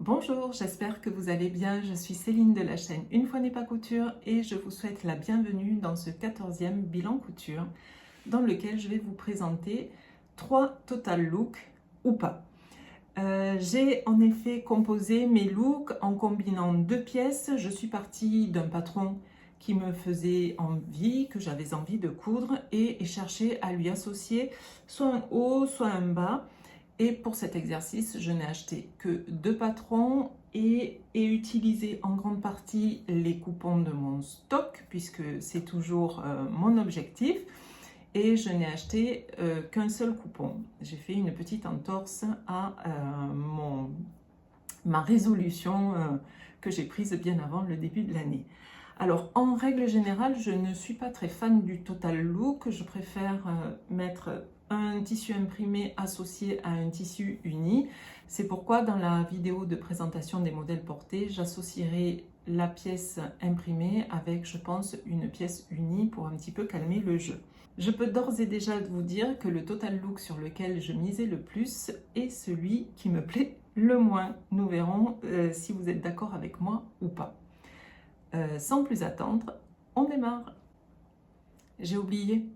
Bonjour, j'espère que vous allez bien. Je suis Céline de la chaîne Une fois n'est pas couture et je vous souhaite la bienvenue dans ce 14e bilan couture dans lequel je vais vous présenter 3 total looks ou pas. J'ai en effet composé mes looks en combinant 2 pièces. Je suis partie d'un patron qui me faisait envie, que j'avais envie de coudre et chercher à lui associer soit un haut, soit un bas. Et pour cet exercice, je n'ai acheté que 2 patrons et utilisé en grande partie les coupons de mon stock, puisque c'est toujours mon objectif. Et je n'ai acheté qu'un seul coupon. J'ai fait une petite entorse à ma résolution que j'ai prise bien avant le début de l'année. Alors, en règle générale, je ne suis pas très fan du total look. Je préfère mettre un tissu imprimé associé à un tissu uni. C'est pourquoi dans la vidéo de présentation des modèles portés, j'associerai la pièce imprimée avec, je pense, une pièce unie pour un petit peu calmer le jeu. Je peux d'ores et déjà vous dire que le total look sur lequel je misais le plus est celui qui me plaît le moins. Nous verrons si vous êtes d'accord avec moi ou pas. Sans plus attendre, on démarre. J'ai oublié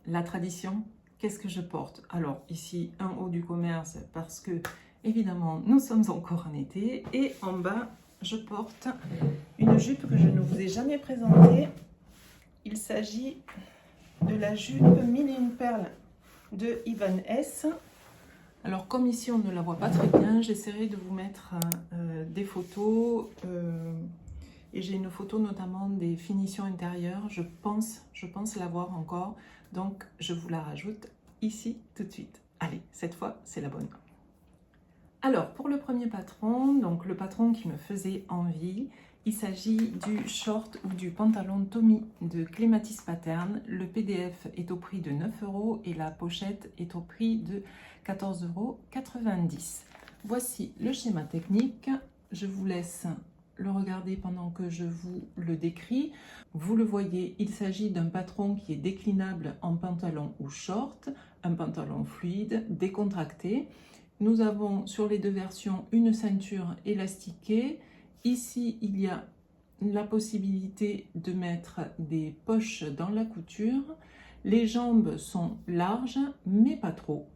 la tradition. Qu'est-ce que je porte? Alors ici, un haut du commerce parce que évidemment nous sommes encore en été. Et en bas, je porte une jupe que je ne vous ai jamais présentée. Il s'agit de la jupe 1001 perles de Ivan S. Alors comme ici on ne la voit pas très bien, j'essaierai de vous mettre des photos et j'ai une photo notamment des finitions intérieures. Je pense l'avoir encore, donc je vous la rajoute ici tout de suite. Allez, cette fois c'est la bonne. Alors pour le premier patron, donc le patron qui me faisait envie, il s'agit du short ou du pantalon Tommy de Clematis Pattern. Le PDF est au prix de 9 € et la pochette est au prix de 14,90 €. Voici le schéma technique. Je vous laisse le regarder pendant que je vous le décris. Vous le voyez, il s'agit d'un patron qui est déclinable en pantalon ou short, un pantalon fluide, décontracté. Nous avons sur les deux versions une ceinture élastiquée. Ici, il y a la possibilité de mettre des poches dans la couture. Les jambes sont larges, mais pas trop.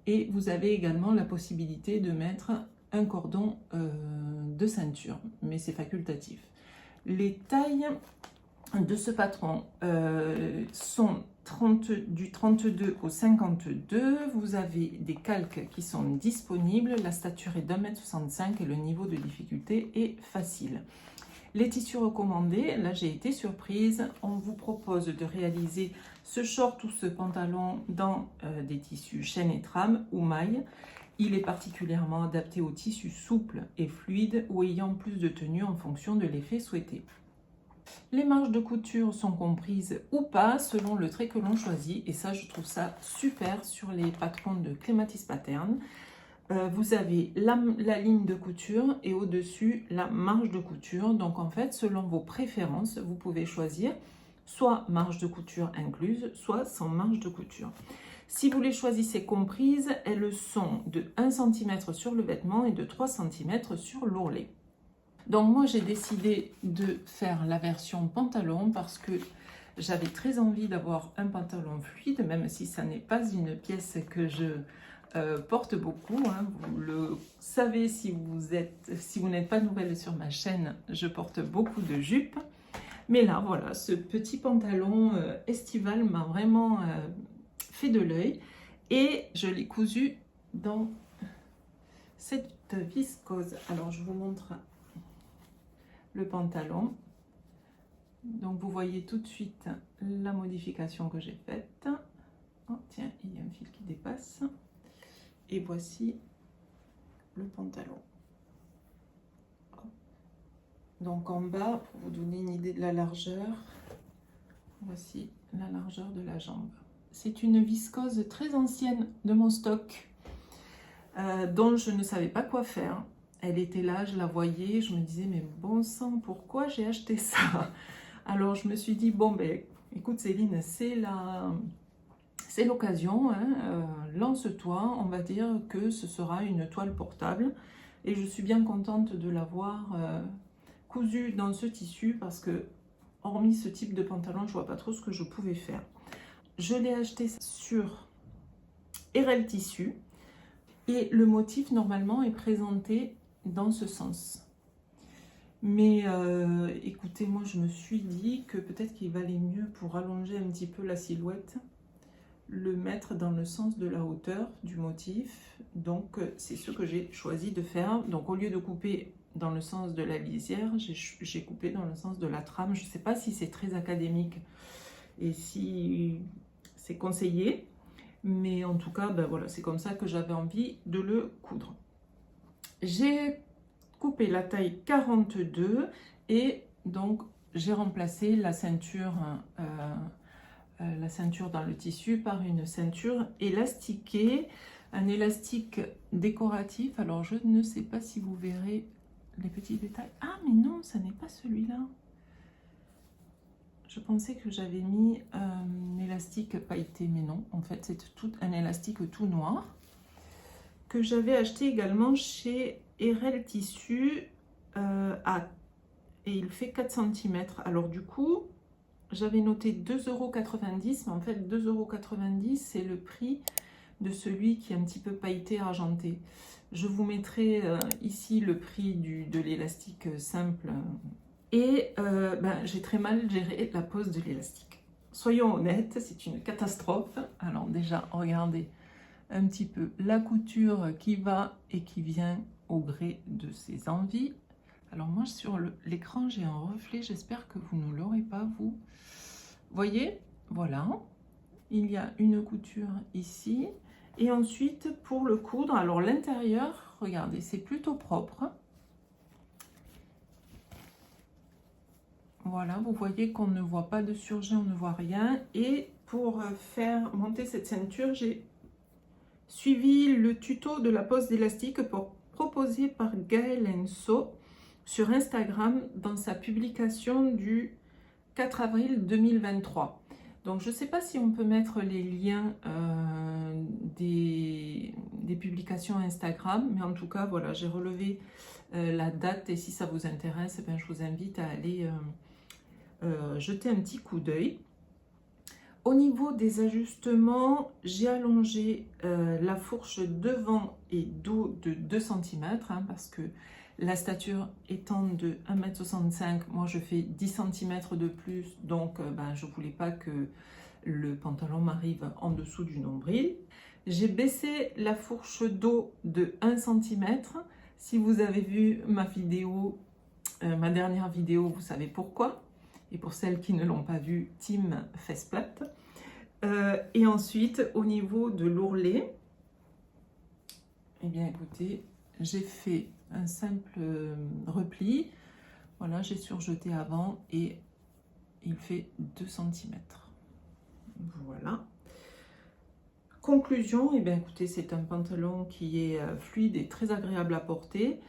Et vous avez également la possibilité de mettre un cordon de ceinture, mais c'est facultatif. Les tailles de ce patron sont du 32 au 52. Vous avez des calques qui sont disponibles. La stature est d'1,65 m et le niveau de difficulté est facile. Les tissus recommandés, là j'ai été surprise, on vous propose de réaliser ce short ou ce pantalon dans des tissus chaîne et trame ou maille. Il est particulièrement adapté aux tissus souples et fluides ou ayant plus de tenue en fonction de l'effet souhaité. Les marges de couture sont comprises ou pas selon le trait que l'on choisit et ça je trouve ça super sur les patrons de Clematis Pattern. Vous avez la ligne de couture et au-dessus la marge de couture. Donc en fait, selon vos préférences, vous pouvez choisir soit marge de couture incluse, soit sans marge de couture. Si vous les choisissez comprises, elles sont de 1 cm sur le vêtement et de 3 cm sur l'ourlet. Donc moi j'ai décidé de faire la version pantalon parce que j'avais très envie d'avoir un pantalon fluide, même si ça n'est pas une pièce que je porte beaucoup, hein. Vous le savez si vous n'êtes pas nouvelle sur ma chaîne, je porte beaucoup de jupes. Mais là, voilà, ce petit pantalon estival m'a vraiment fait de l'œil et je l'ai cousu dans cette viscose. Alors, je vous montre le pantalon. Donc, vous voyez tout de suite la modification que j'ai faite. Oh, tiens, il y a un fil qui dépasse. Et voici le pantalon. Donc en bas, pour vous donner une idée de la largeur, voici la largeur de la jambe. C'est une viscose très ancienne de mon stock, dont je ne savais pas quoi faire. Elle était là, je la voyais, je me disais, mais bon sang, pourquoi j'ai acheté ça? Alors je me suis dit, bon ben, écoute Céline, c'est l'occasion, hein, lance-toi, on va dire que ce sera une toile portable. et je suis bien contente de l'avoir cousu dans ce tissu parce que hormis ce type de pantalon, je vois pas trop ce que je pouvais faire. Je l'ai acheté sur RL Tissu et le motif normalement est présenté dans ce sens. Mais écoutez, moi je me suis dit que peut-être qu'il valait mieux pour allonger un petit peu la silhouette, le mettre dans le sens de la hauteur du motif. Donc c'est ce que j'ai choisi de faire. Donc au lieu de couper dans le sens de la lisière, j'ai coupé dans le sens de la trame. Je ne sais pas si c'est très académique et si c'est conseillé, mais en tout cas, ben voilà, c'est comme ça que j'avais envie de le coudre. J'ai coupé la taille 42 et donc j'ai remplacé la ceinture dans le tissu par une ceinture élastiquée, un élastique décoratif. Alors je ne sais pas si vous verrez les petits détails. Ah mais non, ça n'est pas celui-là. Je pensais que j'avais mis un élastique pailleté, mais non, en fait c'est tout un élastique tout noir que j'avais acheté également chez RL Tissu et il fait 4 cm. Alors du coup, j'avais noté 2,90 €, mais en fait 2,90 € c'est le prix de celui qui est un petit peu pailleté argenté. Je vous mettrai ici le prix de l'élastique simple. Et j'ai très mal géré la pose de l'élastique. Soyons honnêtes, c'est une catastrophe. Alors déjà, regardez un petit peu la couture qui va et qui vient au gré de ses envies. Alors moi sur l'écran j'ai un reflet, j'espère que vous ne l'aurez pas vous. Voyez, voilà, il y a une couture ici et ensuite pour le coudre, alors l'intérieur, regardez, c'est plutôt propre. Voilà, vous voyez qu'on ne voit pas de surjet, on ne voit rien. Et pour faire monter cette ceinture, j'ai suivi le tuto de la pose d'élastique proposé par Gaëlle Enso sur Instagram dans sa publication du 4 avril 2023. Donc je ne sais pas si on peut mettre les liens des publications Instagram, mais en tout cas voilà, j'ai relevé la date et si ça vous intéresse, je vous invite à aller jeter un petit coup d'œil. Au niveau des ajustements, j'ai allongé la fourche devant et dos de 2 cm parce que la stature étant de 1,65 m, moi je fais 10 cm de plus, donc je ne voulais pas que le pantalon m'arrive en dessous du nombril. J'ai baissé la fourche dos de 1 cm. Si vous avez vu ma vidéo, ma dernière vidéo, vous savez pourquoi. Et pour celles qui ne l'ont pas vu, team fesses plates. Et ensuite, au niveau de l'ourlet, eh bien écoutez, j'ai fait un simple repli. Voilà, j'ai surjeté avant et il fait 2 cm. Voilà. Conclusion, eh bien écoutez, c'est un pantalon qui est fluide et très agréable à porter.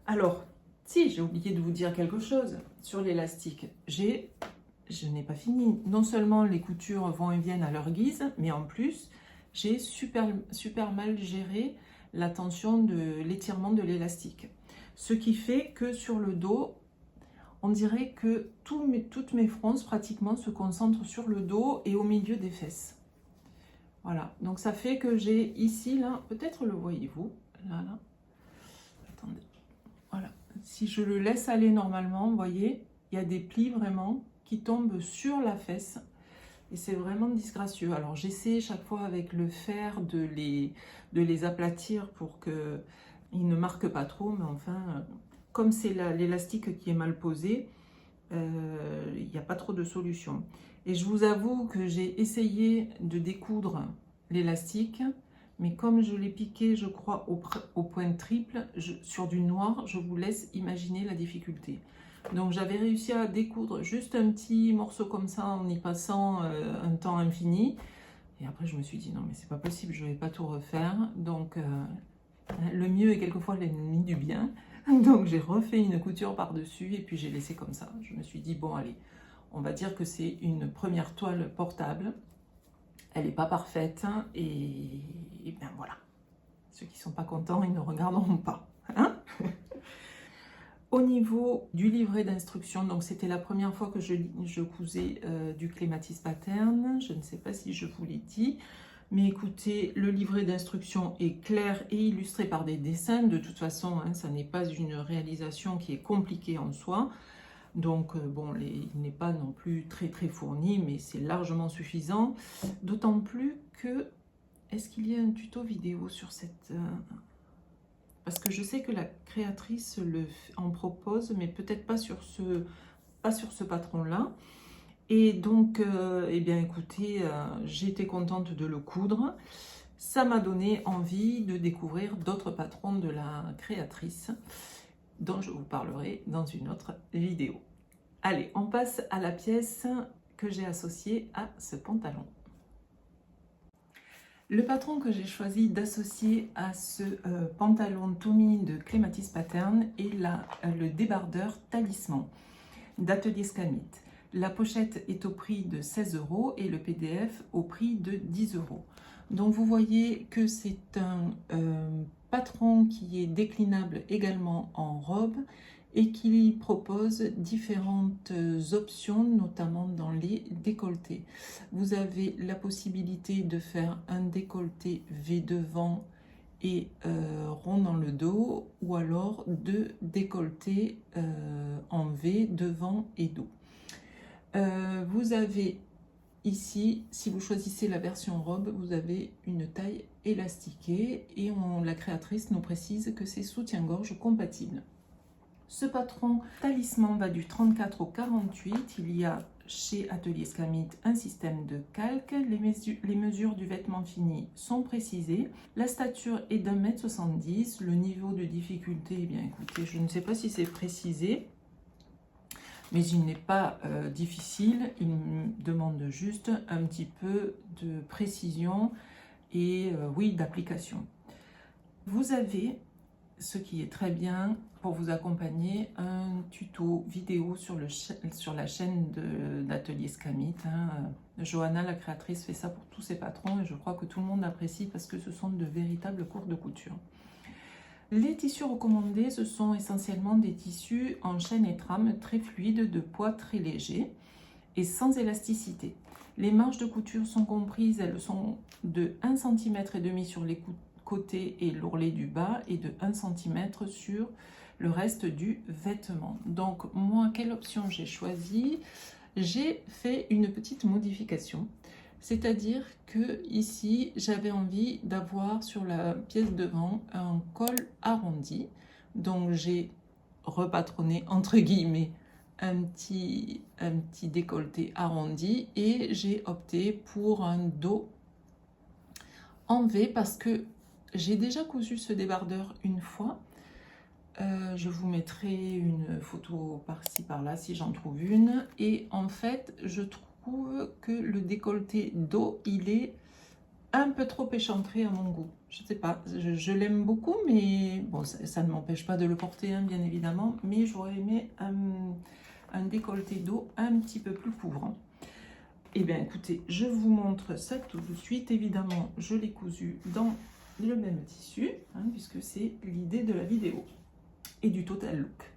Alors, si j'ai oublié de vous dire quelque chose sur l'élastique, je n'ai pas fini. Non seulement les coutures vont et viennent à leur guise, mais en plus, j'ai super mal géré la tension de l'étirement de l'élastique. Ce qui fait que sur le dos, on dirait que toutes mes fronces pratiquement se concentrent sur le dos et au milieu des fesses. Voilà, donc ça fait que j'ai ici, là, peut-être le voyez-vous, là, attendez, voilà. Si je le laisse aller normalement, vous voyez, il y a des plis vraiment qui tombent sur la fesse et c'est vraiment disgracieux. Alors j'essaie chaque fois avec le fer de les aplatir pour qu'ils ne marquent pas trop, mais enfin, comme c'est l'élastique qui est mal posé, il n'y a pas trop de solution. Et je vous avoue que j'ai essayé de découdre l'élastique, mais comme je l'ai piqué, je crois, au point triple, sur du noir, je vous laisse imaginer la difficulté. Donc j'avais réussi à découdre juste un petit morceau comme ça en y passant un temps infini. Et après je me suis dit non mais c'est pas possible, je vais pas tout refaire. Donc le mieux est quelquefois l'ennemi du bien. Donc j'ai refait une couture par-dessus et puis j'ai laissé comme ça. Je me suis dit bon allez, on va dire que c'est une première toile portable. Elle n'est pas parfaite et bien voilà. Ceux qui ne sont pas contents, ils ne regarderont pas. Hein? Au niveau du livret d'instruction, donc c'était la première fois que je cousais du clématiste pattern, je ne sais pas si je vous l'ai dit, mais écoutez, le livret d'instruction est clair et illustré par des dessins. De toute façon, hein, ça n'est pas une réalisation qui est compliquée en soi. Donc, bon, il n'est pas non plus très fourni, mais c'est largement suffisant. D'autant plus que, est-ce qu'il y a un tuto vidéo sur cette... parce que je sais que la créatrice en propose, mais peut-être pas sur ce patron-là. Et donc, eh bien, écoutez, j'ai été contente de le coudre. Ça m'a donné envie de découvrir d'autres patrons de la créatrice, dont je vous parlerai dans une autre vidéo. Allez, on passe à la pièce que j'ai associée à ce pantalon. Le patron que j'ai choisi d'associer à ce pantalon Tommy de Clématiste Pattern est le débardeur Talisman d'Atelier Scamit. La pochette est au prix de 16 € et le PDF au prix de 10 €. Donc vous voyez que c'est un patron qui est déclinable également en robe et qui propose différentes options, notamment dans les décolletés. Vous avez la possibilité de faire un décolleté V devant et rond dans le dos, ou alors de décolleté en V devant et dos. Vous avez ici, si vous choisissez la version robe, vous avez une taille élastiquée et la créatrice nous précise que c'est soutien-gorge compatible. Ce patron Talisman va du 34 au 48. Il y a chez Atelier Scamit un système de calque. Les mesures du vêtement fini sont précisées. La stature est d'1,70 m. Le niveau de difficulté, eh bien écoutez, je ne sais pas si c'est précisé, mais il n'est pas difficile. Il me demande juste un petit peu de précision et oui, d'application. Vous avez, ce qui est très bien pour vous accompagner, un tuto vidéo sur la chaîne d'Atelier Scamit. Johanna, la créatrice, fait ça pour tous ses patrons et je crois que tout le monde apprécie parce que ce sont de véritables cours de couture. Les tissus recommandés, ce sont essentiellement des tissus en chaîne et trame très fluides, de poids très léger et sans élasticité. Les marges de couture sont comprises, elles sont de 1,5 cm sur les côtés et l'ourlet du bas et de 1 cm sur le reste du vêtement. Donc moi, quelle option j'ai choisi? J'ai fait une petite modification. C'est-à-dire que ici, j'avais envie d'avoir sur la pièce devant un col arrondi. Donc j'ai repatronné entre guillemets un petit décolleté arrondi et j'ai opté pour un dos en V parce que j'ai déjà cousu ce débardeur une fois. Je vous mettrai une photo par-ci par-là si j'en trouve une. Et en fait, je trouve que le décolleté dos, il est un peu trop échancré à mon goût. Je ne sais pas, je l'aime beaucoup, mais bon, ça ne m'empêche pas de le porter, hein, bien évidemment. Mais j'aurais aimé un décolleté dos un petit peu plus couvrant. Eh bien, écoutez, je vous montre ça tout de suite. Évidemment, je l'ai cousu dans le même tissu, hein, puisque c'est l'idée de la vidéo et du total look.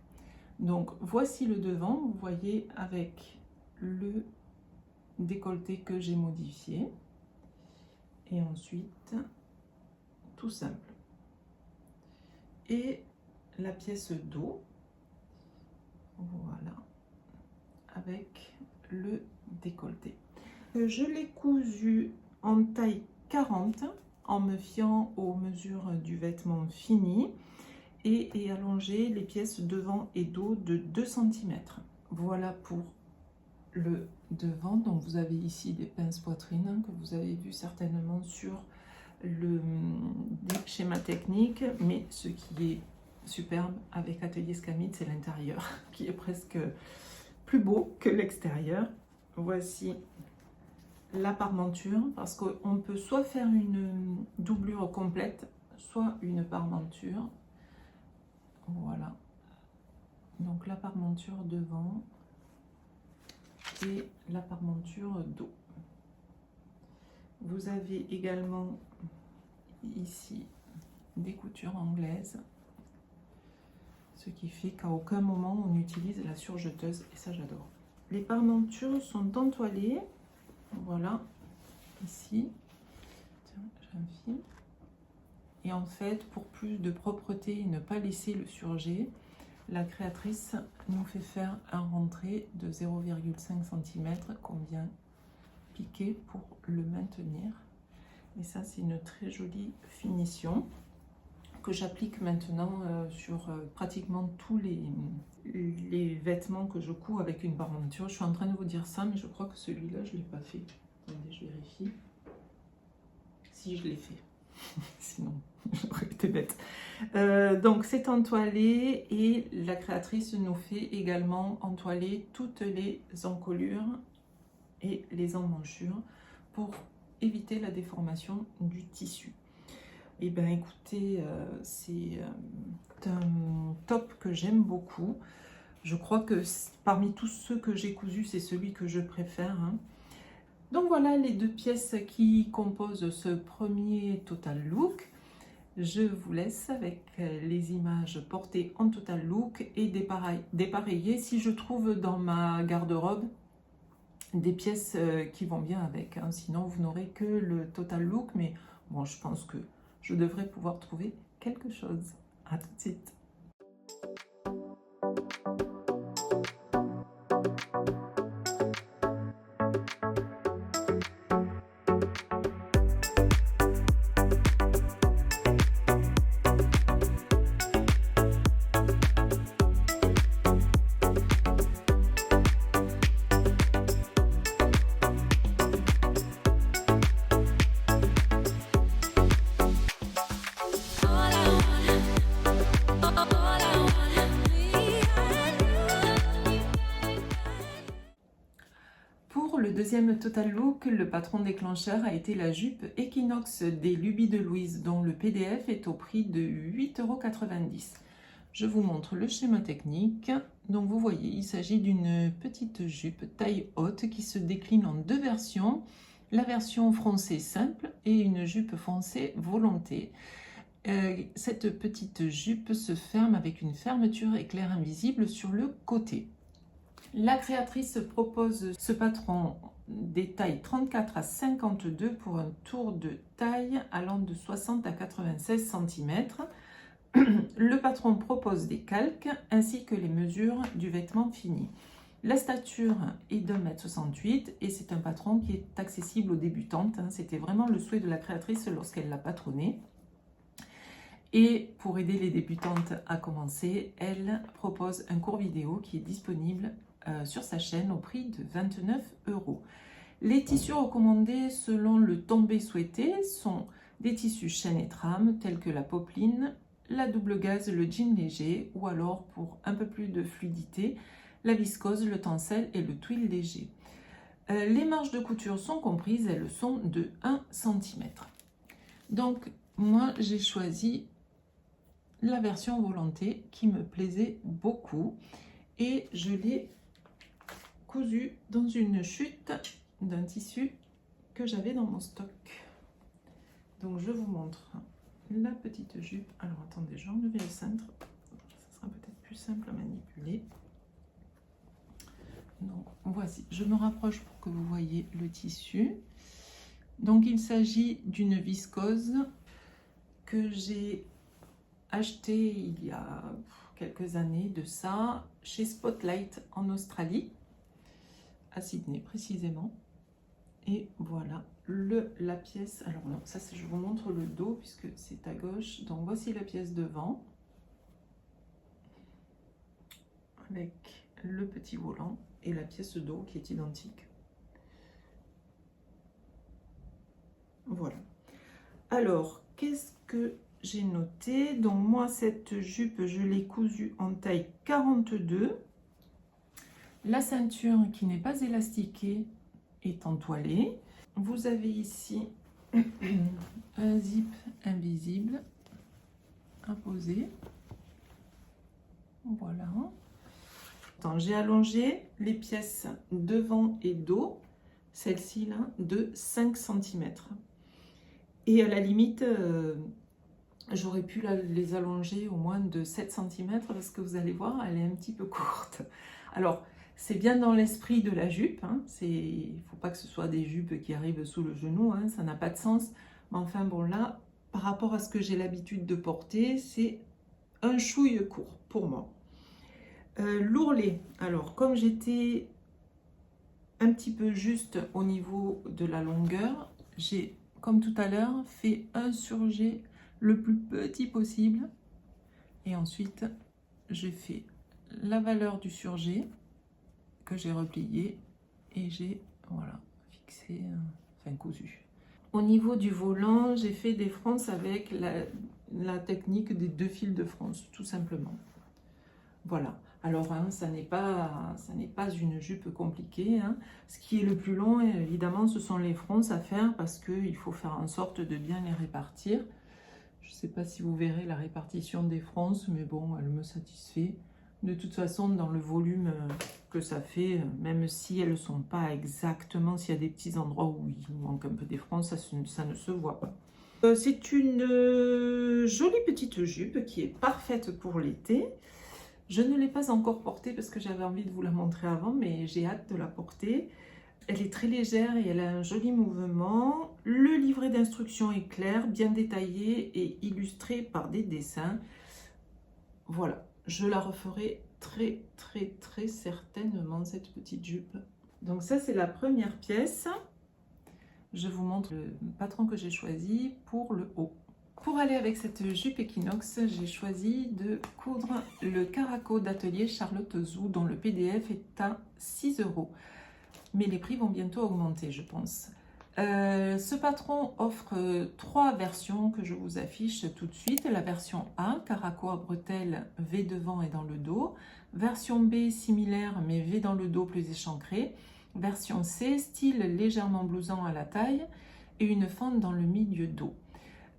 Donc voici le devant, vous voyez, avec le décolleté que j'ai modifié, et ensuite tout simple, et la pièce dos, voilà, avec le décolleté. Je l'ai cousu en taille 40 en me fiant aux mesures du vêtement fini et allonger les pièces devant et dos de 2 cm. Voilà pour le devant. Donc vous avez ici des pinces poitrine que vous avez vu certainement sur le schéma technique, mais ce qui est superbe avec Atelier Scamit, c'est l'intérieur qui est presque plus beau que l'extérieur. Voici la parmenture, parce qu'on peut soit faire une doublure complète, soit une parmenture. Voilà, donc la parmenture devant et la parmenture dos. Vous avez également ici des coutures anglaises Ce qui fait qu'à aucun moment on utilise la surjeteuse et ça j'adore. Les parmentures sont entoilées, voilà, ici. Tiens, j'enfile. Et en fait, pour plus de propreté et ne pas laisser le surjet, la créatrice nous fait faire un rentré de 0,5 cm qu'on vient piquer pour le maintenir. Et ça, c'est une très jolie finition que j'applique maintenant sur pratiquement tous les vêtements que je couds avec une parmenture. Je suis en train de vous dire ça, mais je crois que celui-là, je ne l'ai pas fait. Attendez, je vérifie. Si, je l'ai fait. Sinon, j'aurais été bête. Donc, c'est entoilé et la créatrice nous fait également entoiler toutes les encolures et les emmanchures pour éviter la déformation du tissu. Et bien écoutez, c'est un top que j'aime beaucoup. Je crois que parmi tous ceux que j'ai cousus, c'est celui que je préfère. Hein. Donc voilà les deux pièces qui composent ce premier total look. Je vous laisse avec les images portées en total look et dépareillées si je trouve dans ma garde-robe des pièces qui vont bien avec. Hein. Sinon, vous n'aurez que le total look. Mais bon, je pense que je devrais pouvoir trouver quelque chose. À tout de suite. Pour le deuxième total look, le patron déclencheur a été la jupe Equinox des Lubies de Louise, dont le PDF est au prix de 8,90 €. Je vous montre le schéma technique. Donc vous voyez, il s'agit d'une petite jupe taille haute qui se décline en deux versions. La version froncée simple et une jupe foncée volonté. Cette petite jupe se ferme avec une fermeture éclair invisible sur le côté. La créatrice propose ce patron des tailles 34 à 52 pour un tour de taille allant de 60 à 96 cm. Le patron propose des calques ainsi que les mesures du vêtement fini. La stature est d'1,68 m et c'est un patron qui est accessible aux débutantes. C'était vraiment le souhait de la créatrice lorsqu'elle l'a patronné. Et pour aider les débutantes à commencer, elle propose un court vidéo qui est disponible sur sa chaîne au prix de 29 €. Les tissus recommandés selon le tombé souhaité sont des tissus chêne et trame tels que la popeline, la double gaze, le jean léger ou alors pour un peu plus de fluidité, la viscose, le tencel et le twill léger. Les marges de couture sont comprises, elles sont de 1 cm. Donc moi j'ai choisi la version volonté qui me plaisait beaucoup et je l'ai cousu dans une chute d'un tissu que j'avais dans mon stock. Donc je vous montre la petite jupe. Alors attendez, je vais enlever le cintre, ça sera peut-être plus simple à manipuler. Donc voici, je me rapproche pour que vous voyez le tissu. Donc il s'agit d'une viscose que j'ai acheté il y a quelques années de ça chez Spotlight en Australie, à Sydney précisément. Et voilà la pièce. Alors non, ça je vous montre le dos puisque c'est à gauche. Donc voici la pièce devant avec le petit volant et la pièce dos qui est identique. Voilà. Alors qu'est-ce que j'ai noté? Donc moi cette jupe je l'ai cousue en taille 42. La ceinture qui n'est pas élastiquée est entoilée. Vous avez ici un zip invisible à poser. Voilà. J'ai allongé les pièces devant et dos, celle-ci là, de 5 cm. Et à la limite, j'aurais pu les allonger au moins de 7 cm parce que vous allez voir, elle est un petit peu courte. Alors, c'est bien dans l'esprit de la jupe, hein. Il ne faut pas que ce soit des jupes qui arrivent sous le genou, hein, ça n'a pas de sens. Mais enfin bon, là, par rapport à ce que j'ai l'habitude de porter, c'est un chouille court pour moi. L'ourlet, alors comme j'étais un petit peu juste au niveau de la longueur, j'ai, comme tout à l'heure, fait un surjet le plus petit possible. Et ensuite, j'ai fait la valeur du surjet que j'ai replié et j'ai, voilà, fixé, enfin cousu. Au niveau du volant, j'ai fait des fronces avec la technique des 2 fils de fronce, tout simplement. Voilà. Alors, hein, ça n'est pas une jupe compliquée, hein. Ce qui est le plus long, évidemment, ce sont les fronces à faire parce qu'il faut faire en sorte de bien les répartir. Je ne sais pas si vous verrez la répartition des fronces, mais bon, elle me satisfait. De toute façon, dans le volume que ça fait, même si elles ne sont pas exactement, s'il y a des petits endroits où il manque un peu des fronces, ça ne se voit pas. C'est une jolie petite jupe qui est parfaite pour l'été. Je ne l'ai pas encore portée parce que j'avais envie de vous la montrer avant, mais j'ai hâte de la porter. Elle est très légère et elle a un joli mouvement. Le livret d'instructions est clair, bien détaillé et illustré par des dessins. Voilà, je la referai très certainement, cette petite jupe. Donc ça, c'est la première pièce. Je vous montre le patron que j'ai choisi pour le haut. Pour aller avec cette jupe Equinox, j'ai choisi de coudre le Caraco d'atelier Charlotte Zou, dont le PDF est à 6 €. Mais les prix vont bientôt augmenter, je pense. Ce patron offre 3 versions que je vous affiche tout de suite. La version A, Caraco à bretelles, V devant et dans le dos. Version B, similaire, mais V dans le dos plus échancré. Version C, style légèrement blouson à la taille et une fente dans le milieu dos.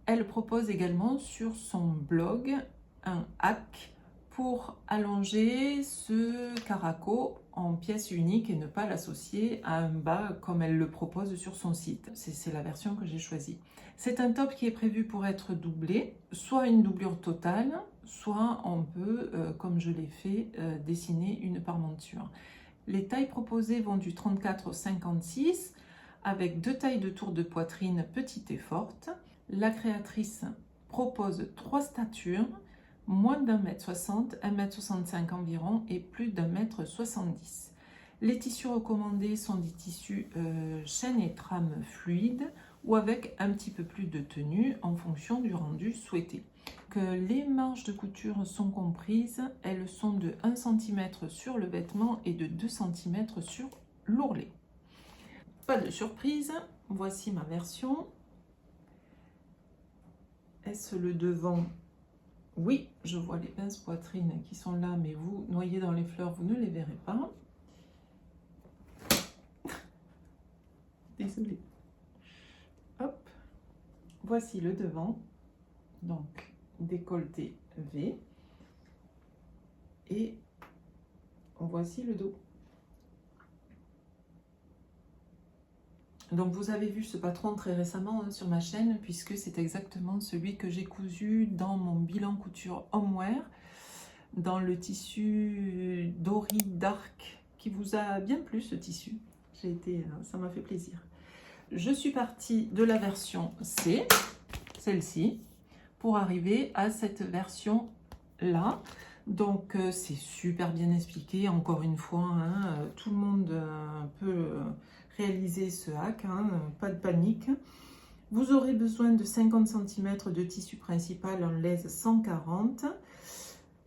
Elle propose également sur son blog un hack pour allonger ce caraco en pièce unique et ne pas l'associer à un bas comme elle le propose sur son site. C'est la version que j'ai choisie. C'est un top qui est prévu pour être doublé, soit une doublure totale, soit on peut, comme je l'ai fait, dessiner une parmenture. Les tailles proposées vont du 34 au 56 avec 2 tailles de tour de poitrine petite et forte. La créatrice propose 3 statures, moins d'1,60 m, 1,65 m environ et plus d'1,70 m. Les tissus recommandés sont des tissus chaîne et trame fluide ou avec un petit peu plus de tenue en fonction du rendu souhaité. Que les marges de couture sont comprises, elles sont de 1 cm sur le vêtement et de 2 cm sur l'ourlet. Pas de surprise, voici ma version. Est-ce le devant? Oui, je vois les pinces poitrine qui sont là, mais vous, noyés dans les fleurs, vous ne les verrez pas. Désolée. Hop, voici le devant. Donc, décolleté V. Et voici le dos. Donc vous avez vu ce patron très récemment sur ma chaîne puisque c'est exactement celui que j'ai cousu dans mon bilan couture homeware dans le tissu Dory Dark qui vous a bien plu ce tissu. Ça m'a fait plaisir. Je suis partie de la version C, celle-ci, pour arriver à cette version là. Donc c'est super bien expliqué, encore une fois, hein, tout le monde peut réaliser ce hack, hein, pas de panique. Vous aurez besoin de 50 cm de tissu principal en laise 140,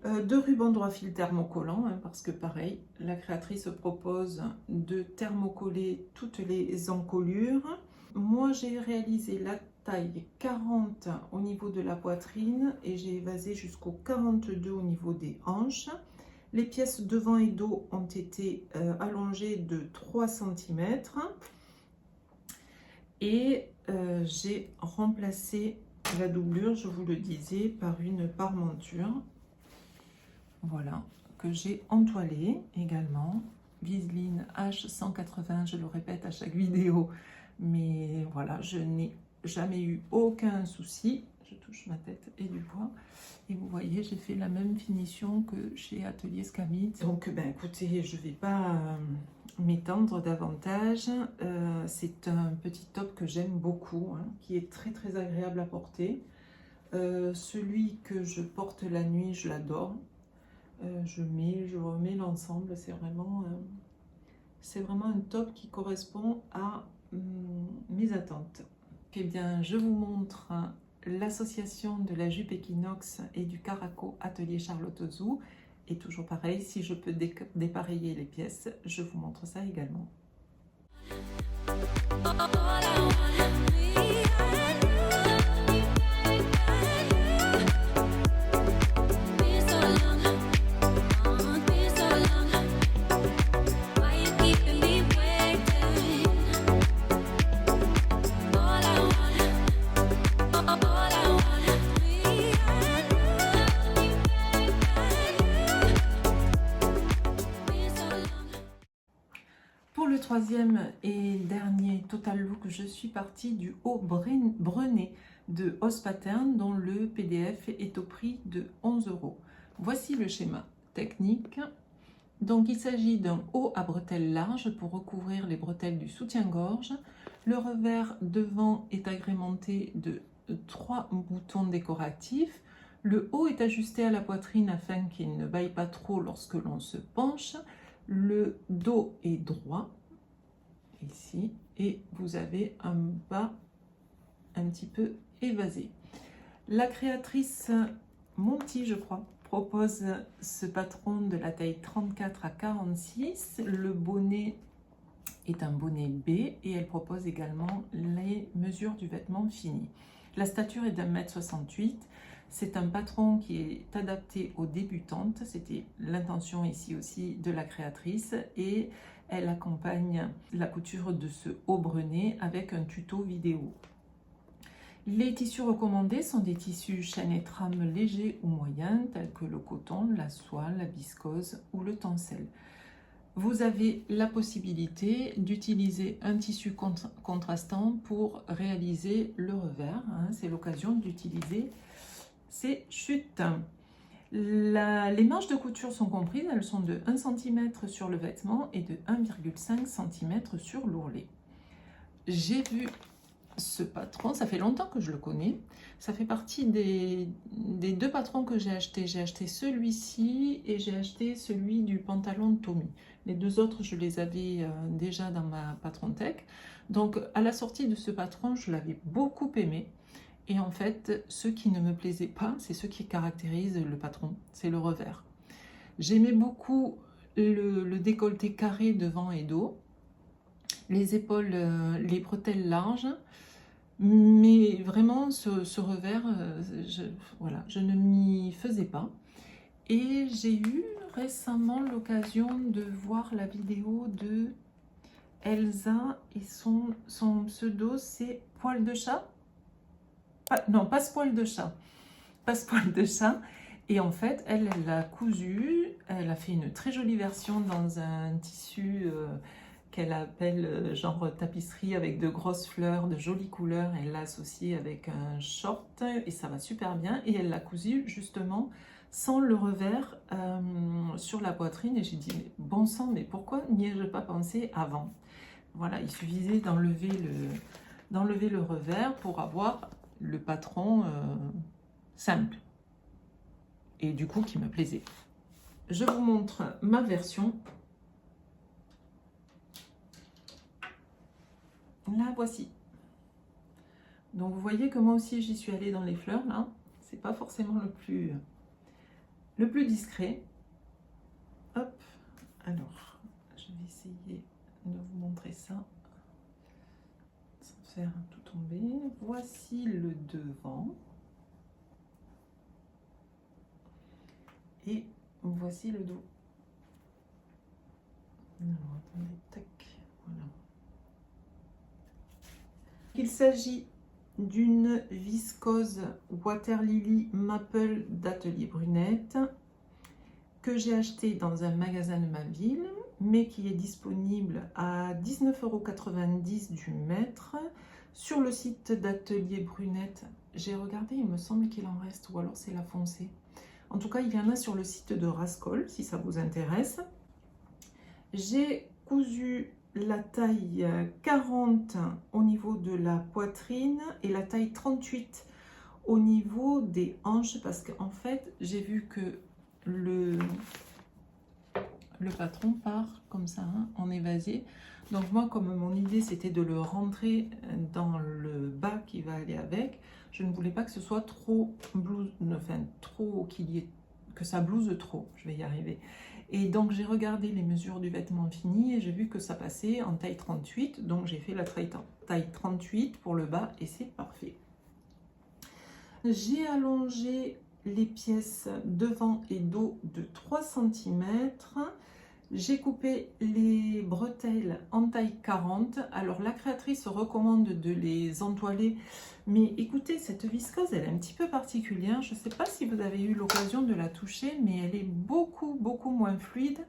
de ruban droit fil thermocollant, hein, parce que pareil, la créatrice propose de thermocoller toutes les encolures. Moi j'ai réalisé la taille 40 au niveau de la poitrine et j'ai évasé jusqu'au 42 au niveau des hanches. Les pièces devant et dos ont été allongées de 3 cm et j'ai remplacé la doublure, je vous le disais, par une parmenture. Voilà, que j'ai entoilée également. Viseline H180, je le répète à chaque vidéo, mais voilà, je n'ai jamais eu aucun souci. je touche ma tête et du bois. Et vous voyez, j'ai fait la même finition que chez Atelier Scamit. Donc, ben, écoutez, je ne vais pas m'étendre davantage. C'est un petit top que j'aime beaucoup, hein, qui est très très agréable à porter. Celui que je porte la nuit, je l'adore. Je remets l'ensemble. C'est vraiment un top qui correspond à mes attentes. Eh bien, je vous montre l'association de la jupe Equinox et du Caraco Atelier Charlotte Ozou. Et toujours pareil, si je peux dépareiller les pièces, je vous montre ça également. Pour le troisième et dernier Total Look, je suis partie du haut brené de Hoss Pattern dont le PDF est au prix de 11 €. Voici le schéma technique. Donc il s'agit d'un haut à bretelles larges pour recouvrir les bretelles du soutien-gorge. Le revers devant est agrémenté de 3 boutons décoratifs. Le haut est ajusté à la poitrine afin qu'il ne baille pas trop lorsque l'on se penche. Le dos est droit, ici, et vous avez un bas un petit peu évasé. La créatrice Monty, je crois, propose ce patron de la taille 34 à 46. Le bonnet est un bonnet B et elle propose également les mesures du vêtement fini. La stature est d'1,68 m. C'est un patron qui est adapté aux débutantes. C'était l'intention ici aussi de la créatrice et elle accompagne la couture de ce haut brené avec un tuto vidéo. Les tissus recommandés sont des tissus chaîne et trame légers ou moyens tels que le coton, la soie, la viscose ou le tencel. Vous avez la possibilité d'utiliser un tissu contrastant pour réaliser le revers. C'est l'occasion d'utiliser ces chutes. Les marges de couture sont comprises, elles sont de 1 cm sur le vêtement et de 1,5 cm sur l'ourlet. J'ai vu ce patron, ça fait longtemps que je le connais, ça fait partie des 2 patrons que j'ai achetés. J'ai acheté celui-ci et j'ai acheté celui du pantalon de Tommy. Les 2 autres, je les avais déjà dans ma Patrontech. Donc à la sortie de ce patron, je l'avais beaucoup aimé. Et en fait, ce qui ne me plaisait pas, c'est ce qui caractérise le patron, c'est le revers. J'aimais beaucoup le décolleté carré devant et dos, les épaules, les bretelles larges, mais vraiment ce revers, je ne m'y faisais pas. Et j'ai eu récemment l'occasion de voir la vidéo de Elsa et son pseudo c'est Poil de chat. Non, Passe-Poil de chat. Passe-Poil de chat. Et en fait, elle l'a cousu. Elle a fait une très jolie version dans un tissu qu'elle appelle genre tapisserie avec de grosses fleurs, de jolies couleurs. Elle l'a associé avec un short et ça va super bien. Et elle l'a cousu justement sans le revers sur la poitrine. Et j'ai dit, mais bon sang, mais pourquoi n'y ai-je pas pensé avant? Voilà, il suffisait d'enlever le revers pour avoir le patron simple et du coup qui me plaisait. Je vous montre ma version. La voici. Donc vous voyez que moi aussi j'y suis allée dans les fleurs là. C'est pas forcément le plus discret. Hop. Alors je vais essayer de vous montrer ça sans faire tout tomber. Voici le devant. Et voici le dos. Alors, attendez, tac, voilà. Il s'agit d'une viscose Water Lily Maple d'Atelier Brunette que j'ai acheté dans un magasin de ma ville, mais qui est disponible à 19,90 € du mètre Sur le site d'Atelier Brunette, j'ai regardé, il me semble qu'il en reste, ou alors c'est la foncée. En tout cas, il y en a sur le site de Rascol, si ça vous intéresse. J'ai cousu la taille 40 au niveau de la poitrine et la taille 38 au niveau des hanches, parce qu'en fait, j'ai vu que le patron part comme ça, hein, en évasé. Donc moi, comme mon idée, c'était de le rentrer dans le bas qui va aller avec, je ne voulais pas que ce soit trop blouse, enfin trop que ça blouse trop, je vais y arriver. Et donc j'ai regardé les mesures du vêtement fini et j'ai vu que ça passait en taille 38, donc j'ai fait la taille 38 pour le bas et c'est parfait. J'ai allongé les pièces devant et dos de 3 cm. J'ai coupé les bretelles en taille 40. Alors la créatrice recommande de les entoiler, mais écoutez, cette viscose elle est un petit peu particulière. Je ne sais pas si vous avez eu l'occasion de la toucher, mais elle est beaucoup moins fluide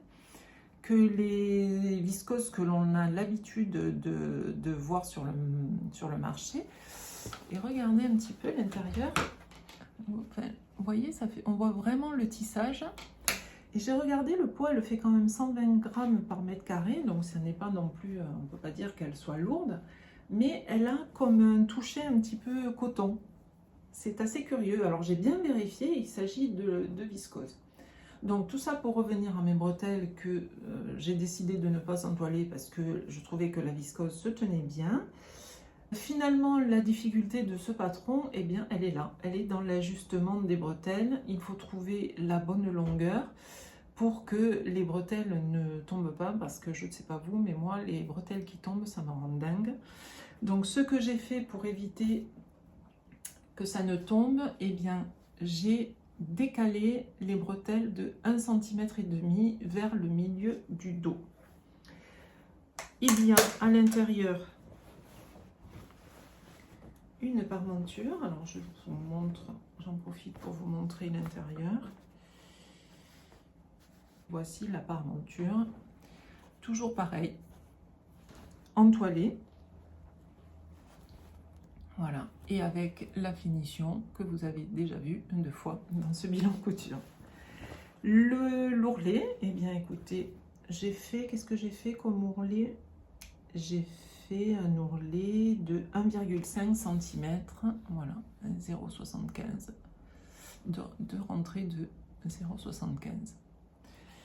que les viscoses que l'on a l'habitude de voir sur le marché. Et regardez un petit peu l'intérieur. Enfin, vous voyez, on voit vraiment le tissage. Et j'ai regardé, le poids, elle fait quand même 120 grammes par mètre carré, donc ce n'est pas non plus, on ne peut pas dire qu'elle soit lourde, mais elle a comme un toucher un petit peu coton. C'est assez curieux. Alors j'ai bien vérifié, il s'agit de viscose. Donc tout ça pour revenir à mes bretelles que j'ai décidé de ne pas entoiler parce que je trouvais que la viscose se tenait bien. Finalement, la difficulté de ce patron, eh bien, elle est là. Elle est dans l'ajustement des bretelles. Il faut trouver la bonne longueur pour que les bretelles ne tombent pas, parce que je ne sais pas vous, mais moi, les bretelles qui tombent, ça me rend dingue. Donc, ce que j'ai fait pour éviter que ça ne tombe, eh bien, j'ai décalé les bretelles de 1,5 cm vers le milieu du dos. Il y a à l'intérieur une parmenture. Alors je vous montre, j'en profite pour vous montrer l'intérieur. Voici la parmenture, toujours pareil, entoilée. Voilà, et avec la finition que vous avez déjà vue 2 fois dans ce bilan couture. L'ourlet, eh bien écoutez, j'ai fait, qu'est-ce que j'ai fait comme ourlet? J'ai fait un ourlet de 1,5 cm, voilà, 0,75 de rentrée de 0,75.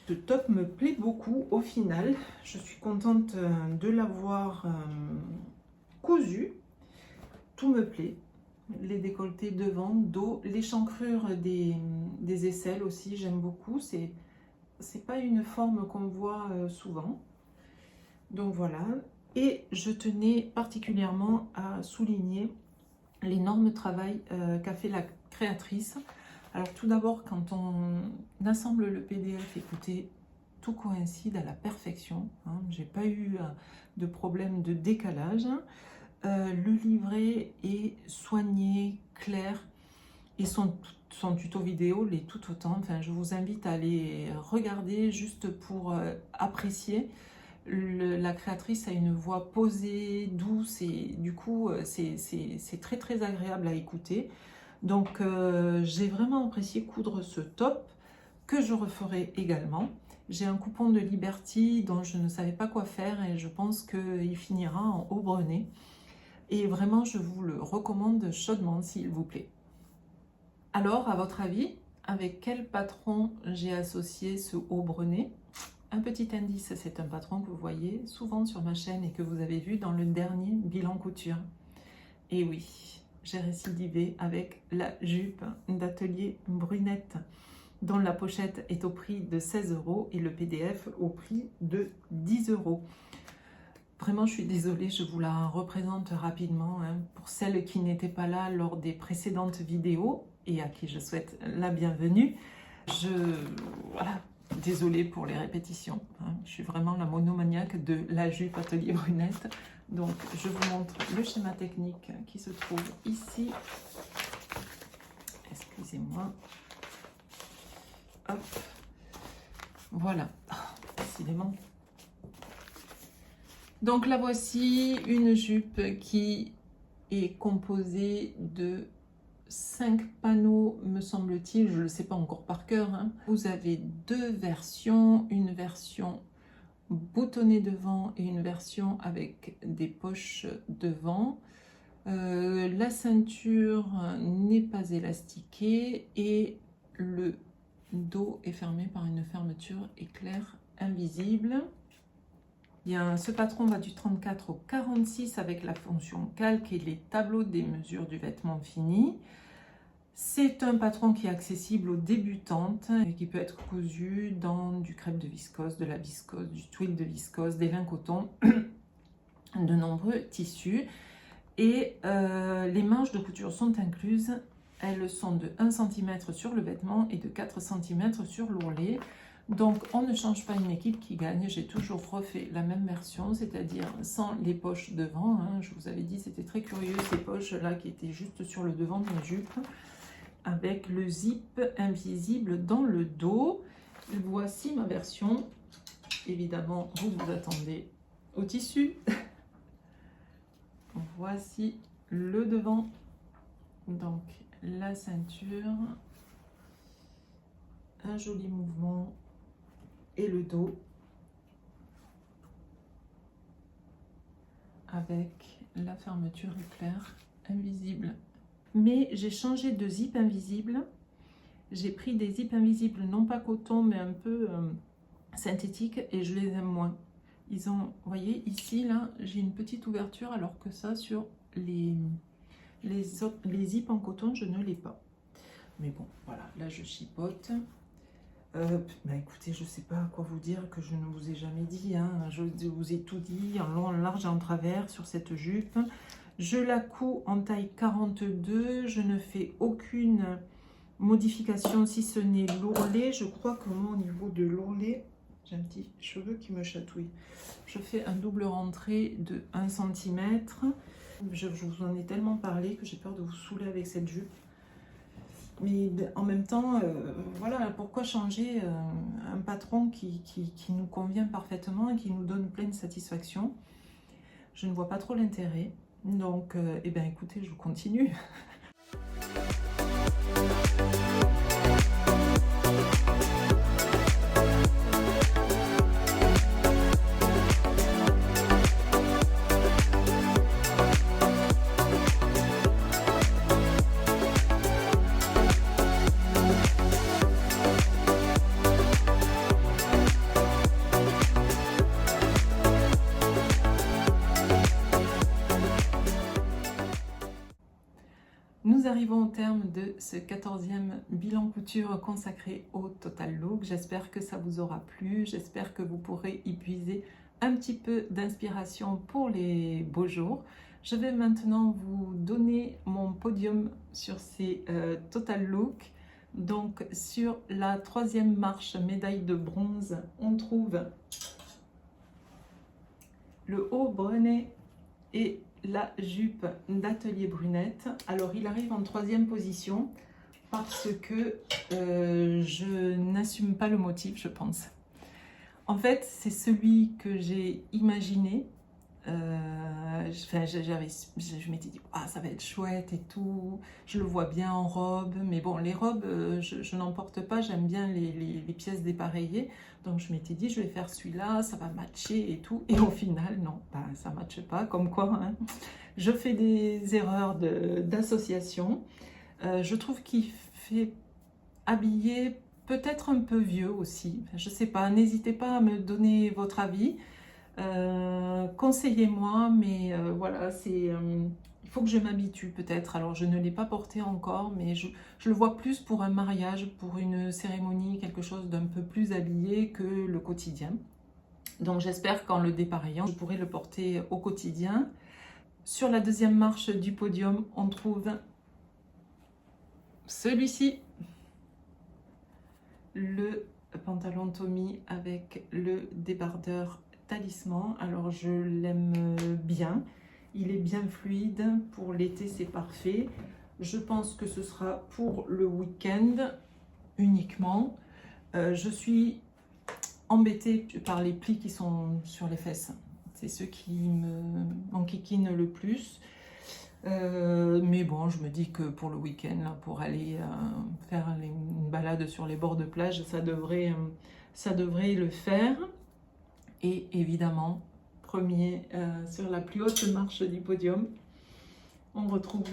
Ce top me plaît beaucoup au final. Je suis contente de l'avoir cousu. Tout me plaît. Les décolletés devant, dos, l'échancrure des aisselles aussi, j'aime beaucoup. C'est pas une forme qu'on voit souvent. Donc voilà. Et je tenais particulièrement à souligner l'énorme travail qu'a fait la créatrice. Alors tout d'abord, quand on assemble le PDF, écoutez, tout coïncide à la perfection. Hein. J'ai pas eu de problème de décalage. Le livret est soigné, clair, et son tuto vidéo l'est tout autant. Enfin, je vous invite à aller regarder juste pour apprécier. La créatrice a une voix posée, douce, et du coup c'est très agréable à écouter. Donc j'ai vraiment apprécié coudre ce top que je referai également. J'ai un coupon de Liberty dont je ne savais pas quoi faire et je pense qu'il finira en haut brenet. Et vraiment je vous le recommande chaudement s'il vous plaît. Alors à votre avis, avec quel patron j'ai associé ce haut brenet? Un petit indice, c'est un patron que vous voyez souvent sur ma chaîne et que vous avez vu dans le dernier bilan couture. Et oui, j'ai récidivé avec la jupe d'Atelier Brunette, dont la pochette est au prix de 16 € et le PDF au prix de 10 €. Vraiment, je suis désolée, je vous la représente rapidement hein, pour celles qui n'étaient pas là lors des précédentes vidéos et à qui je souhaite la bienvenue. Voilà. Désolée pour les répétitions, hein. Je suis vraiment la monomaniaque de la jupe Atelier Brunette. Donc je vous montre le schéma technique qui se trouve ici. Excusez-moi. Hop. Voilà. Décidément. Donc la voici, une jupe qui est composé de 5 panneaux, me semble-t-il, je ne le sais pas encore par cœur, hein. Vous avez 2 versions, une version boutonnée devant et une version avec des poches devant. La ceinture n'est pas élastiquée et le dos est fermé par une fermeture éclair invisible. Bien, ce patron va du 34 au 46 avec la fonction calque et les tableaux des mesures du vêtement fini. C'est un patron qui est accessible aux débutantes et qui peut être cousu dans du crêpe de viscose, de la viscose, du twill de viscose, des lins coton, de nombreux tissus. Et les manches de couture sont incluses. Elles sont de 1 cm sur le vêtement et de 4 cm sur l'ourlet. Donc on ne change pas une équipe qui gagne. J'ai toujours refait la même version, c'est-à-dire sans les poches devant, hein. Je vous avais dit, c'était très curieux ces poches-là qui étaient juste sur le devant de mes jupes, avec le zip invisible dans le dos. Voici ma version. Évidemment, vous vous attendez au tissu. Voici le devant, donc la ceinture, un joli mouvement et le dos avec la fermeture éclair invisible. Mais j'ai changé de zip invisible, j'ai pris des zips invisibles non pas coton mais un peu synthétiques et je les aime moins. Ils ont, vous voyez, ici, là, j'ai une petite ouverture, alors que ça, sur les zips en coton, je ne l'ai pas. Mais bon, voilà, là, je chipote. Bah, écoutez, je ne sais pas à quoi vous dire que je ne vous ai jamais dit, hein. Je vous ai tout dit, en long, en large et en travers, sur cette jupe. Je la couds en taille 42, je ne fais aucune modification, si ce n'est l'ourlet. Je crois que moi, au niveau de l'ourlet, j'ai un petit cheveu qui me chatouille. Je fais un double rentré de 1 cm. Je vous en ai tellement parlé que j'ai peur de vous saouler avec cette jupe. Mais en même temps, voilà, pourquoi changer un patron qui nous convient parfaitement et qui nous donne pleine satisfaction? Je ne vois pas trop l'intérêt. Donc, eh bien, écoutez, je continue. Nous arrivons au terme de ce 14e bilan couture consacré au Total Look. J'espère que ça vous aura plu, j'espère que vous pourrez y puiser un petit peu d'inspiration pour les beaux jours. Je vais maintenant vous donner mon podium sur ces Total Look. Donc sur la 3e marche médaille de bronze, on trouve le haut brenet et la jupe d'Atelier Brunette. Alors il arrive en 3e position parce que je n'assume pas le motif, je pense. En fait, c'est celui que j'ai imaginé. Je m'étais dit, ah, ça va être chouette et tout. Je le vois bien en robe. Mais bon, les robes, je n'en porte pas. J'aime bien les pièces dépareillées. Donc, je m'étais dit, je vais faire celui-là. Ça va matcher et tout. Et au final, non, bah, ça ne matche pas. Comme quoi, hein. Je fais des erreurs d'association. Je trouve qu'il fait habiller peut-être un peu vieux aussi. Je ne sais pas. N'hésitez pas à me donner votre avis. Conseillez-moi, mais voilà, il faut que je m'habitue peut-être. Alors je ne l'ai pas porté encore, mais je le vois plus pour un mariage, pour une cérémonie, quelque chose d'un peu plus habillé que le quotidien. Donc j'espère qu'en le dépareillant, je pourrai le porter au quotidien. Sur la 2e marche du podium, on trouve celui-ci, le pantalon Tommy avec le débardeur Talisman. Alors je l'aime bien, il est bien fluide, pour l'été c'est parfait. Je pense que ce sera pour le week-end uniquement. Je suis embêtée par les plis qui sont sur les fesses, c'est ceux qui m'enquiquinent le plus. Mais bon, je me dis que pour le week-end, là, pour aller faire une balade sur les bords de plage, ça devrait le faire. Et évidemment, premier sur la plus haute marche du podium, on retrouve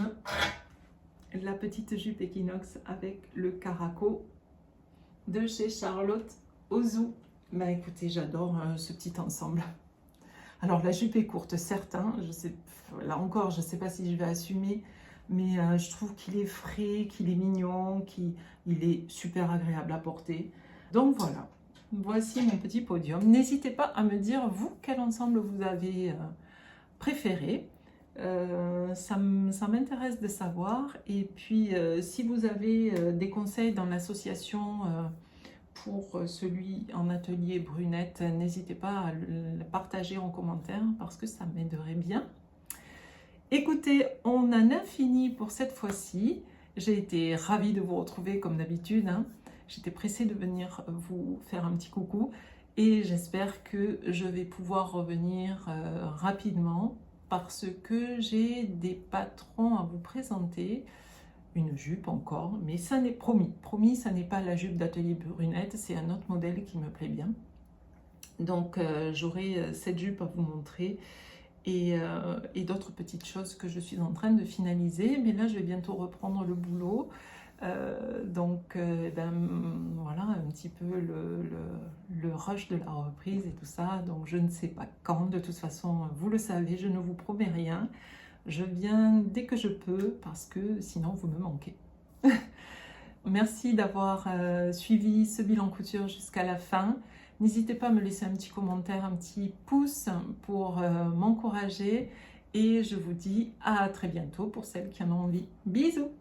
la petite jupe Equinox avec le caraco de chez Charlotte Ozou. Bah écoutez, j'adore ce petit ensemble. Alors la jupe est courte, certes, hein, là encore, je ne sais pas si je vais assumer, mais je trouve qu'il est frais, qu'il est mignon, qu'il est super agréable à porter. Donc voilà, voici mon petit podium. N'hésitez pas à me dire, vous, quel ensemble vous avez préféré. Ça m'intéresse de savoir. Et puis, si vous avez des conseils dans l'association pour celui en atelier brunette, n'hésitez pas à le partager en commentaire parce que ça m'aiderait bien. Écoutez, on en a fini pour cette fois-ci. J'ai été ravie de vous retrouver comme d'habitude, hein. J'étais pressée de venir vous faire un petit coucou et j'espère que je vais pouvoir revenir rapidement parce que j'ai des patrons à vous présenter. Une jupe encore, mais ça n'est promis, ça n'est pas la jupe d'atelier brunette, c'est un autre modèle qui me plaît bien. Donc j'aurai cette jupe à vous montrer et d'autres petites choses que je suis en train de finaliser, mais là je vais bientôt reprendre le boulot. Ben, voilà un petit peu le rush de la reprise et tout ça, donc je ne sais pas quand, de toute façon vous le savez, je ne vous promets rien. Je viens dès que je peux parce que sinon vous me manquez. Merci d'avoir suivi ce bilan couture jusqu'à la fin. N'hésitez pas à me laisser un petit commentaire, un petit pouce pour m'encourager. Et je vous dis à très bientôt pour celles qui en ont envie. Bisous!